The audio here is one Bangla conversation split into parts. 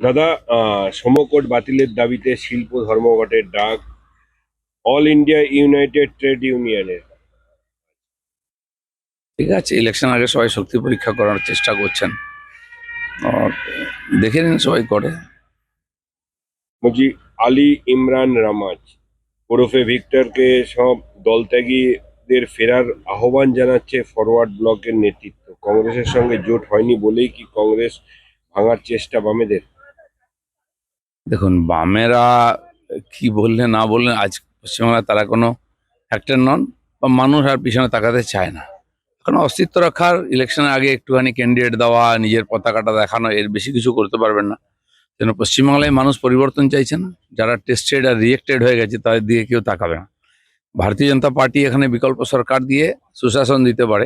দাদা, সমকোট বাতিলের দাবিতে শিল্প ধর্মঘটের ডাক অল ইন্ডিয়া ইউনাইটেড ট্রেড ইউনিয়নের। ঠিক আছে, ইলেকশন আগে সবাই শক্তি পরীক্ষা করার চেষ্টা করছেন। আর দেখে নিন সবাই করে। বলছি, আলী ইমরান রামাজ ওরফে ভিক্টরকে সব দলত্যাগীদের ফেরার আহ্বান জানাচ্ছে ফরওয়ার্ড ব্লকের নেতৃত্ব। কংগ্রেসের সঙ্গে জোট হয়নি বলেই কি কংগ্রেস ভাঙার চেষ্টা বামেদের? দেখুন, বামেরা কি বললে না বললে আজ পশ্চিমবাংলায় তারা কোনো ফ্যাক্টর নন, বা মানুষ আর পিছনে তাকাতে চায় না। এখন অস্তিত্ব রাখার ইলেকশনের আগে একটুখানি ক্যান্ডিডেট দেওয়া, নিজের পতাকাটা দেখানো, এর বেশি কিছু করতে পারবেন না। যেন পশ্চিমবাংলায় মানুষ পরিবর্তন চাইছে না। যারা টেস্টেড আর রিয়েক্টেড হয়ে গেছে তাদের দিকে কেউ তাকাবে না। ভারতীয় জনতা পার্টি এখানে বিকল্প সরকার দিয়ে সুশাসন দিতে পারে,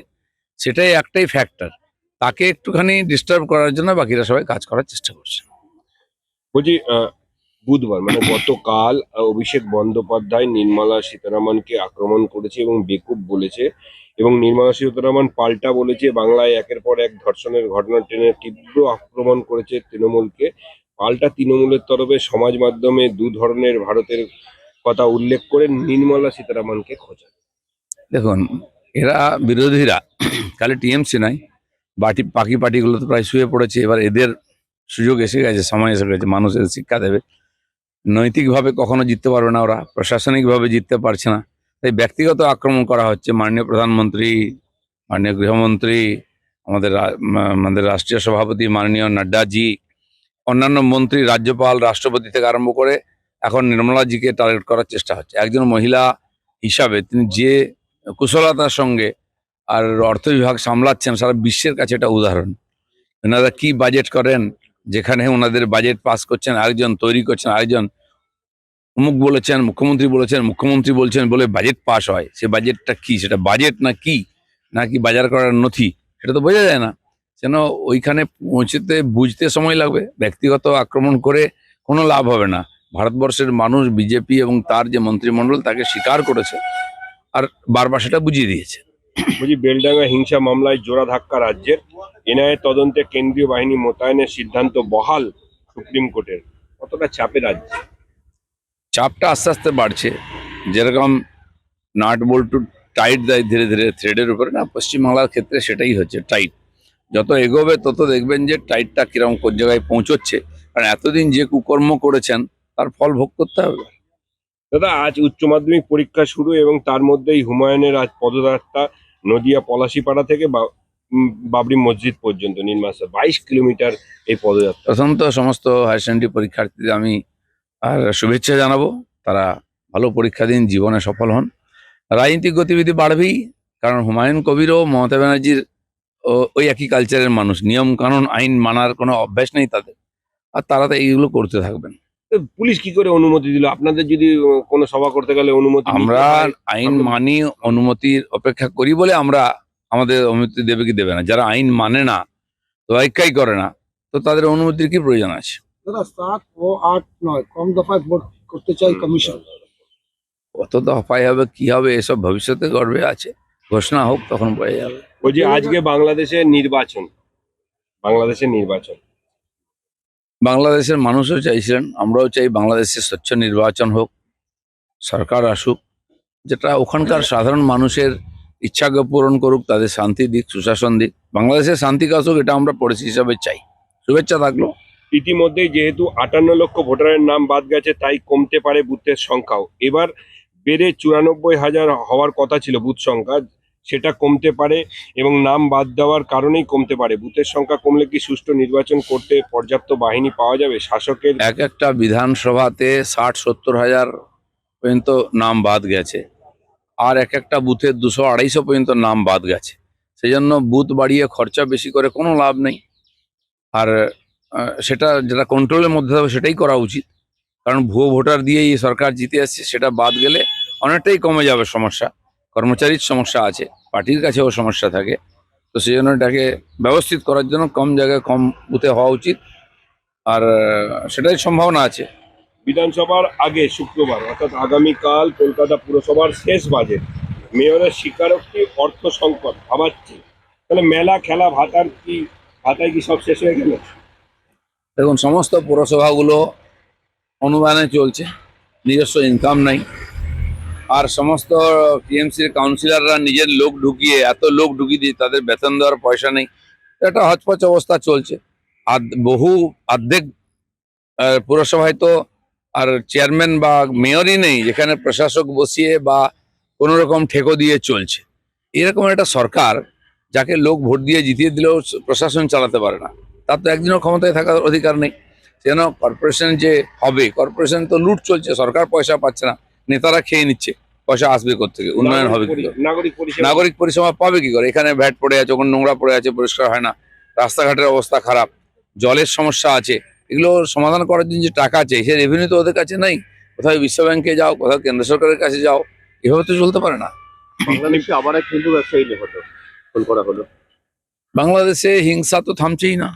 সেটাই একটাই ফ্যাক্টর। তাকে একটুখানি ডিস্টার্ব করার জন্য বাকিরা সবাই কাজ করার চেষ্টা করছে। বলছি, বুধবার মানে গতকাল অভিষেক বন্দ্যোপাধ্যায় নির্মলা সীতারামনকে আক্রমণ করেছে এবং বেকুব বলেছে, এবং নির্মলা সীতারামন পাল্টা বলেছে বাংলায় একের পর এক ধর্ষণের ঘটনা টেনে তীব্র আক্রমণ করেছে তৃণমূলকে। পাল্টা তৃণমূলের তরফে সমাজ মাধ্যমে দু ধরনের ভারতের কথা উল্লেখ করে নির্মলা সীতারামনকে খোঁচা। দেখুন, এরা বিরোধীরা খালি টিএমসি নয়, বাকি পার্টিগুলো তো প্রায় শুয়ে পড়েছে। এবার এদের সুযোগ এসে গেছে, সময় এসে গেছে, মানুষ এদের শিক্ষা দেবে। নৈতিকভাবে কখনো জিততে পারবে না ওরা, প্রশাসনিকভাবে জিততে পারছে না, তাই ব্যক্তিগত আক্রমণ করা হচ্ছে। মাননীয় প্রধানমন্ত্রী, মাননীয় গৃহমন্ত্রী, আমাদের রাষ্ট্রীয় সভাপতি মাননীয় নাড্ডাজি, অন্যান্য মন্ত্রী, রাজ্যপাল, রাষ্ট্রপতি থেকে আরম্ভ করে এখন নির্মলাজিকে টার্গেট করার চেষ্টা হচ্ছে। একজন মহিলা হিসাবে তিনি যে কুশলতার সঙ্গে আর অর্থ বিভাগ সামলাচ্ছেন, সারা বিশ্বের কাছে এটা উদাহরণ। ওনারা কি বাজেট করেন, যেখানে ওনাদের বাজেট পাস করছেন আরেকজন, তৈরি করছেন আরেকজন। অমুক বলেছেন, মুখ্যমন্ত্রী বলেছেন, মুখ্যমন্ত্রী বলছেন বলে বাজেট পাস হয়। সে বাজেটটা কি, সেটা বাজেট না কি, নাকি বাজার করার নথি, সেটা তো বোঝা যায় না। যেন ওইখানে পৌঁছতে বুঝতে সময় লাগবে। ব্যক্তিগত আক্রমণ করে কোনো লাভ হবে না। ভারতবর্ষের মানুষ বিজেপি এবং তার যে মন্ত্রিমণ্ডল তাকে স্বীকার করেছে, আর বারবার সেটা বুঝিয়ে দিয়েছে। বলছি, বেলডাঙ্গা হিংসা মামলায় জোড়া ধাক্কা রাজ্যের। এনআইএ তদন্তে কেন্দ্রীয় বাহিনী মোতায়েনের সিদ্ধান্ত বহাল সুপ্রিম কোর্টের। কতটা চাপে রাজ্য? চাপটা আস্তে আস্তে বাড়ছে। যেরকম নাট বল্টু টাইট দেয় ধীরে ধীরে থ্রেডের উপরে, না পশ্চিমবাংলার ক্ষেত্রে সেটাই হচ্ছে, টাইট। যত এগোবে তত দেখবেন যে টাইটটা কিরকম কোন জায়গায় পৌঁছচ্ছে। কারণ এতদিন যে কুকর্ম করেছেন তার ফল ভোগ করতে হবে। দাদা, আজ উচ্চ মাধ্যমিক পরীক্ষা শুরু এবং তার মধ্যেই হুমায়ুনের আজ পদযাত্রা নদিয়া পলাশীপাড়া থেকে বাবরি মসজিদ পর্যন্ত নির্মাসা 22 কিলোমিটার এই পদযাত্রা। প্রথমত সমস্ত হায়ার সেকেন্ডারি পরীক্ষার্থীদের আমি আর শুভেচ্ছা জানাবো। তারা ভালো পরীক্ষা দিন, জীবনে সফল হন। রাজনৈতিক গতিবিধি বাড়বেই, কারণ হুমায়ুন কবিরও মমতা ব্যানার্জির ওই একই কালচারের মানুষ। নিয়ম কানুন আইন মানার কোনো অভ্যাস নেই তাদের, আর তারা তো এইগুলো করতে থাকবেন। পুলিশ কি করে অনুমতি দিল? আপনাদের যদি কোনো সভা করতে গেলে অনুমতি নিতে আমরা হয়। আইন মানি, অনুমতির অপেক্ষা করি বলে আমরা, আমাদের অনুমতি দেবে কি দেবে না। যারা আইন মানে না, তোয়াক্কাই করে না, তো তাদের অনুমতির কি প্রয়োজন আছে? দাদা 7 ও 8 নয়, কম দফায় ভোট করতে চাই কমিশন। কত দফায় হবে, কি হবে, এসব ভবিষ্যতে গর্বে আছে। ঘোষণা হোক তখন বোঝা যাবে। বলছি, আজকে বাংলাদেশের নির্বাচন। বাংলাদেশের মানুষও চাইছিলেন, আমরাও চাই বাংলাদেশে স্বচ্ছ নির্বাচন হোক, সরকার আসুক, যেটা ওখানকার সাধারণ মানুষের ইচ্ছাকে পূরণ করুক, তাদের শান্তি দিক, সুশাসন দিক, বাংলাদেশের শান্তি আসুক, এটা আমরা পড়েছি হিসাবে চাই। শুভেচ্ছা থাকলো। ইতিমধ্যেই যেহেতু 58 লক্ষ ভোটারের নাম বাদ গেছে, তাই কমতে পারে বুথের সংখ্যাও। এবার বেড়ে 94,000 হওয়ার কথা ছিল বুথ সংখ্যা, সেটা কমতে পারে এবং নাম বাদ দেওয়ার কারণেই কমতে পারে। বুথের সংখ্যা কমলে কি সুষ্ঠু নির্বাচন করতে পর্যাপ্ত বাহিনী পাওয়া যাবে? শাসকের এক একটা বিধানসভাতে 60-70 হাজার পর্যন্ত নাম বাদ গেছে, আর এক একটা বুথে 200-250 পর্যন্ত নাম বাদ গেছে। সেই জন্য বুথ বাড়িয়ে খরচা বেশি করে কোনো লাভ নেই। আর সেটা যেটা কন্ট্রোলের মধ্যে হবে সেটাই করা উচিত। কারণ ভুয়ো ভোটার দিয়েই সরকার জিতে আসছে, সেটা বাদ গেলে অনেকটাই কমে যাবে সমস্যা। কর্মচারীর সমস্যা আছে, পার্টির কাছেও সমস্যা থাকে। তো সেই জন্য এটাকে ব্যবস্থিত করার জন্য কম জায়গায় কম বুথে হওয়া উচিত, আর সেটাই সম্ভাবনা আছে। বিধানসভার আগে শুক্রবার অর্থাৎ আগামীকাল কলকাতা পুরসভার শেষ বাজেট। মেয়রের স্বীকারোক্তি, অর্থ সংকট ভাবাচ্ছে। তাহলে মেলা খেলা ভাতায় কি সব শেষ হয়ে গেল? দেখুন, সমস্ত পৌরসভাগুলো অনুদানে চলছে, নিজস্ব ইনকাম নাই। আর সমস্ত টিএমসির কাউন্সিলররা নিজের লোক ঢুকিয়ে, এত লোক ঢুকিয়ে দিয়ে তাদের বেতন দেওয়ার পয়সা নেই। একটা হচপচ অবস্থা চলছে। আর বহু অর্ধেক পুরসভায় তো আর চেয়ারম্যান বা মেয়রই নেই, যেখানে প্রশাসক বসিয়ে বা কোনো রকম ঠেকো দিয়ে চলছে। এরকম একটা সরকার, যাকে লোক ভোট দিয়ে জিতিয়ে দিলেও প্রশাসন চালাতে পারে না, তার তো একদিনও ক্ষমতায় থাকার অধিকার নেই। যেন কর্পোরেশন যে হবে, কর্পোরেশন তো লুট চলছে, সরকার পয়সা পাচ্ছে না, নেতারা খেয়ে নিচ্ছে। পয়সা আসবে কোত্থেকে? উন্নয়ন হবে কি করে? নাগরিক পরিষেবা নাগরিক পরিষেবা পাবে কি করে? এখানে ভ্যাট পড়ে আছে, ওখানে নোংরা পড়ে আছে, পরিষ্কার হয় না, রাস্তাঘাটের অবস্থা খারাপ, জলের সমস্যা আছে। এগুলো সমাধান করার জন্য যে টাকা আছে, সে রেভিনিউ তো ওদের কাছে নেই। কোথাও বিশ্ব ব্যাংকে যাও, কোথাও কেন্দ্র সরকারের কাছে যাও, এভাবে তো চলতে পারে না। বাংলাদেশে আবার এক হিন্দু ব্যবসায়ী নিহত খুন করা হলো। বাংলাদেশে হিংসা তো থামছেই না।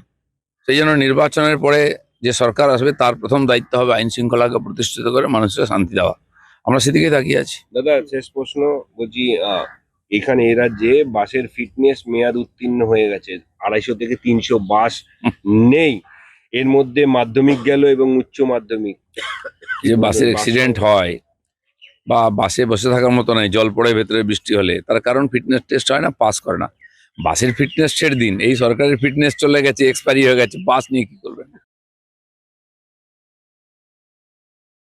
সেই জন্য নির্বাচনের পরে যে সরকার আসবে, তার প্রথম দায়িত্ব হবে আইন শৃঙ্খলাকে প্রতিষ্ঠিত করে মানুষের শান্তি দেওয়া। আমরা সেদিকে তাকিয়ে আছি। দাদা, শেষ প্রশ্ন বলছি, এখানে এ রাজ্যে বাসের ফিটনেস মেয়াদ উত্তীর্ণ হয়ে গেছে, 250 থেকে 300 বাস নেই। এর মধ্যে মাধ্যমিক গেল এবং উচ্চ মাধ্যমিক। যে বাসের অ্যাক্সিডেন্ট হয় বা বাসে বসে থাকার মতো নয়, জল পড়ে ভেতরে বৃষ্টি হলে, তার কারণ ফিটনেস টেস্ট হয় না, পাস করে না। বাসের ফিটনেস ছেড়ে দিন, এই সরকারের ফিটনেস চলে গেছে, এক্সপায়ারি হয়ে গেছে, বাস নিয়ে কি করবেন?